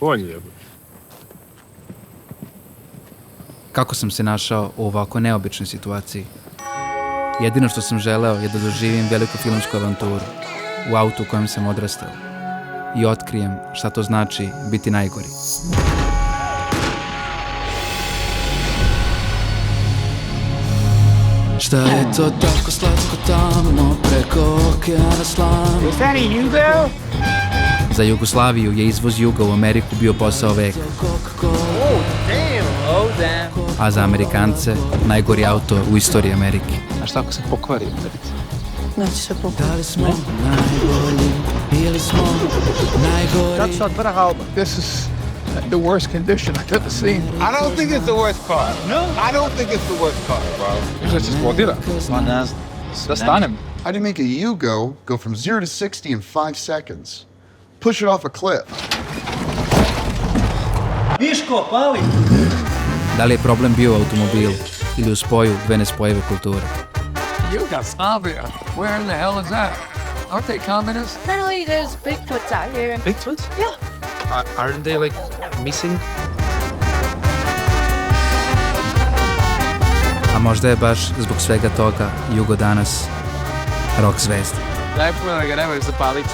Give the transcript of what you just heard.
konji. Kako sam se našao u ovako neobičnoj situaciji? Jedino što sam želeo je da doživim veliku filmsku avanturu u autu u kojem sam odrastao i otkrijem šta to znači biti najgori. Šta je to tako slatko tamo preko okeana slavno? Is that a Yugo? Za Jugoslaviju je izvoz Yuga u Ameriku bio posao veka. A za Amerikance najgori auto u istoriji Amerike. A šta ako se pokvari? Neće se pokvari. Da li smo najbolji ili smo najgori? Dat staat bravo. This is the worst condition I've ever seen. I don't think it's the worst car. No? I don't think it's the worst car, bro. Možda će splodira. Ma ne znam. Da stanem. How do you make a Yugo go from 0 to 60 in 5 seconds? Push it off a cliff. Viško, pali! Da li je problem bio u automobilu ili u spoju dve nespojive kulture? Yugoslavia? Where in the hell is that? Aren't they communists? Apparently there's Bigfoots out here. Bigfoots? Yeah. Aren't they like missing? A možda je baš zbog svega toga Yugo danas rock zvezda. Najpuno da ga nemoj zapaliti.